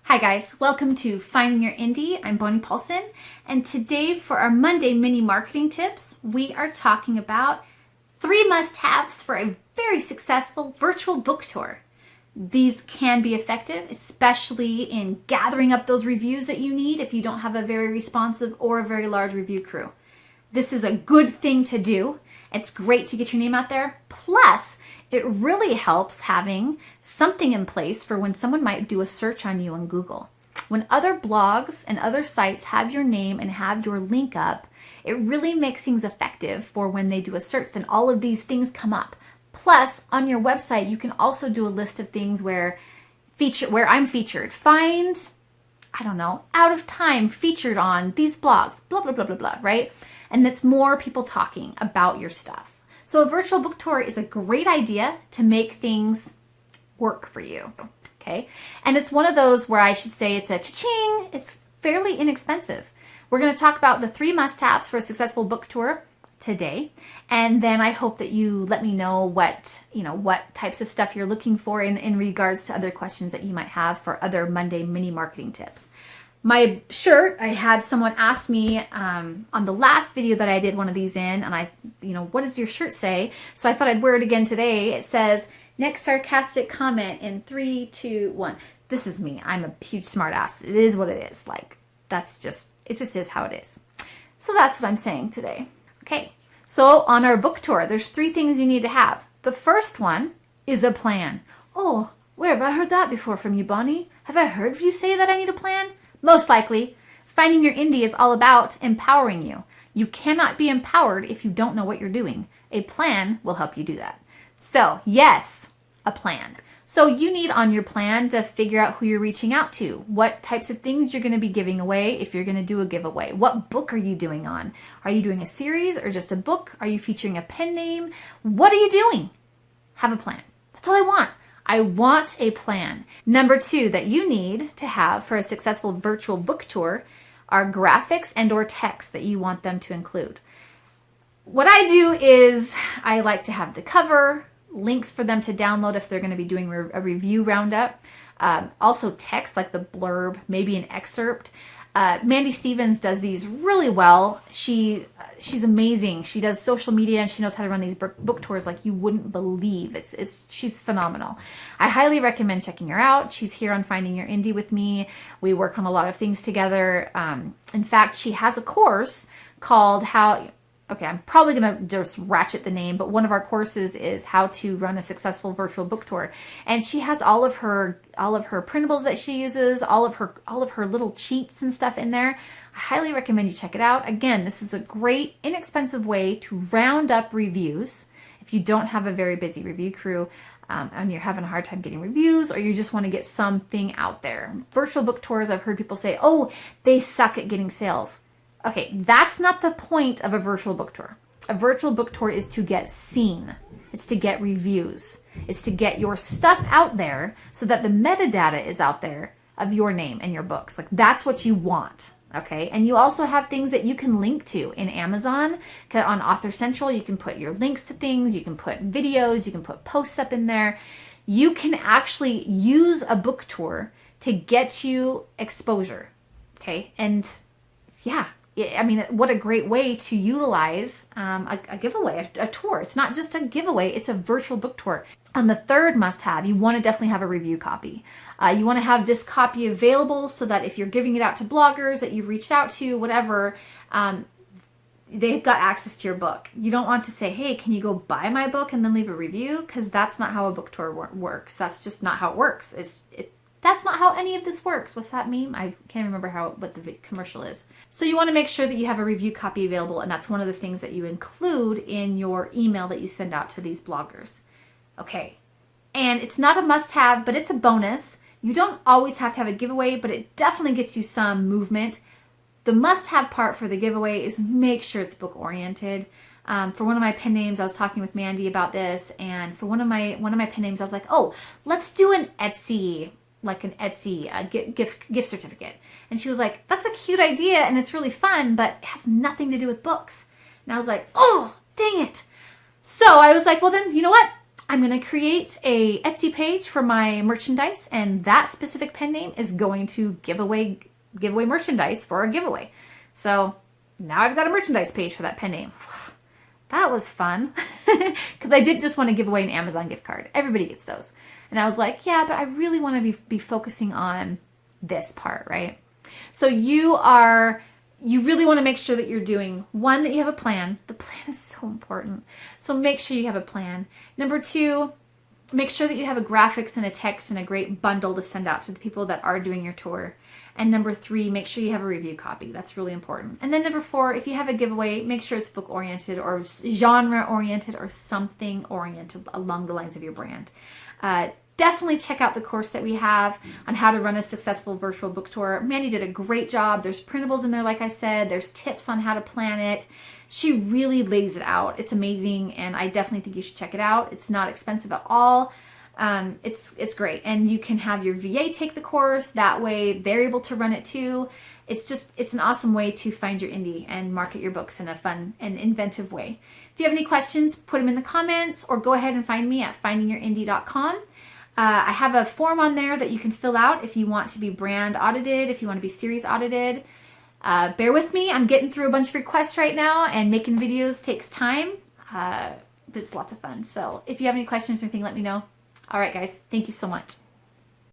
Hi guys, welcome to Finding Your Indie. I'm Bonnie Paulson, and today for our Monday mini marketing tips, we are talking about 3 must-haves for a very successful virtual book tour. These can be effective, especially in gathering up those reviews that you need if you don't have a very responsive or a very large review crew. This is a good thing to do. It's great to get your name out there. Plus, it really helps having something in place for when someone might do a search on you on Google. When other blogs and other sites have your name and have your link up, it really makes things effective for when they do a search. Then all of these things come up. Plus, on your website, you can also do a list of things where I'm featured. Find, out of time featured on these blogs, blah, blah, blah, blah, blah, right? And it's more people talking about your stuff. So a virtual book tour is a great idea to make things work for you, okay? And it's one of those where I should say it's a cha-ching, it's fairly inexpensive. We're gonna talk about the 3 must-haves for a successful book tour today. And then I hope that you let me know what types of stuff you're looking for in regards to other questions that you might have for other Monday mini marketing tips. My shirt, I had someone ask me on the last video that I did one of these in, and what does your shirt say? So I thought I'd wear it again today. It says, next sarcastic comment in 3, 2, 1. This is me. I'm a huge smartass. It is what it is. It just is how it is. So that's what I'm saying today. Okay, so on our book tour, there's 3 things you need to have. The first one is a plan. Oh, where have I heard that before from you, Bonnie? Have I heard you say that I need a plan? Most likely. Finding Your Indie is all about empowering you. You cannot be empowered if you don't know what you're doing. A plan will help you do that. So, yes, a plan. So you need on your plan to figure out who you're reaching out to, what types of things you're going to be giving away if you're going to do a giveaway. What book are you doing on? Are you doing a series or just a book? Are you featuring a pen name? What are you doing? Have a plan. That's all I want. I want a plan. Number 2 that you need to have for a successful virtual book tour are graphics and or text that you want them to include. What I do is I like to have the cover, links for them to download if they're going to be doing a review roundup. Also text like the blurb, maybe an excerpt. Mandy Stevens does these really well. She's amazing. She does social media and she knows how to run these book tours like you wouldn't believe. She's phenomenal. I highly recommend checking her out. She's here on Finding Your Indie with me. We work on a lot of things together. In fact, she has a course called I'm probably going to just ratchet the name, but one of our courses is how to run a successful virtual book tour. And she has all of her printables that she uses, all of her little cheats and stuff in there. I highly recommend you check it out. Again, this is a great, inexpensive way to round up reviews. If you don't have a very busy review crew and you're having a hard time getting reviews, or you just want to get something out there. Virtual book tours, I've heard people say, oh, they suck at getting sales. Okay, that's not the point of a virtual book tour. A virtual book tour is to get seen. It's to get reviews. It's to get your stuff out there so that the metadata is out there of your name and your books. Like, that's what you want, okay? And you also have things that you can link to in Amazon. On Author Central, you can put your links to things. You can put videos. You can put posts up in there. You can actually use a book tour to get you exposure, okay? And yeah. I mean, what a great way to utilize a giveaway, a tour. It's not just a giveaway, it's a virtual book tour. On the 3rd must-have, you want to definitely have a review copy. You want to have this copy available so that if you're giving it out to bloggers that you've reached out to, whatever, they've got access to your book. You don't want to say, hey, can you go buy my book and then leave a review? Because that's not how a book tour works. That's just not how it works. That's not how any of this works. What's that meme? I can't remember what the commercial is. So you want to make sure that you have a review copy available, and that's one of the things that you include in your email that you send out to these bloggers. Okay, and it's not a must-have, but it's a bonus. You don't always have to have a giveaway, but it definitely gets you some movement. The must-have part for the giveaway is make sure it's book-oriented. For one of my pen names, I was talking with Mandy about this, and for one of my pen names, I was like, oh, let's do an Etsy gift certificate. And she was like, that's a cute idea and it's really fun, but it has nothing to do with books. And I was like, oh, dang it. So I was like, well then, you know what? I'm going to create a Etsy page for my merchandise, and that specific pen name is going to give away merchandise for a giveaway. So now I've got a merchandise page for that pen name. That was fun because I didn't just want to give away an Amazon gift card. Everybody gets those. And I was like, yeah, but I really want to be focusing on this part, right? So you really want to make sure that you're doing, one, that you have a plan. The plan is so important. So make sure you have a plan. Number two, make sure that you have a graphics and a text and a great bundle to send out to the people that are doing your tour. And number three, make sure you have a review copy. That's really important. And then number four, if you have a giveaway, make sure it's book oriented or genre oriented or something oriented along the lines of your brand. Definitely check out the course that we have on how to run a successful virtual book tour. Mandy did a great job. There's printables in there, like I said. There's tips on how to plan it. She really lays it out. It's amazing, and I definitely think you should check it out. It's not expensive at all. It's great, and you can have your VA take the course. That way, they're able to run it too. It's an awesome way to find your indie and market your books in a fun and inventive way. If you have any questions, put them in the comments, or go ahead and find me at findingyourindy.com. I have a form on there that you can fill out if you want to be brand audited, if you want to be series audited. Bear with me. I'm getting through a bunch of requests right now, and making videos takes time, but it's lots of fun. So if you have any questions or anything, let me know. All right, guys. Thank you so much.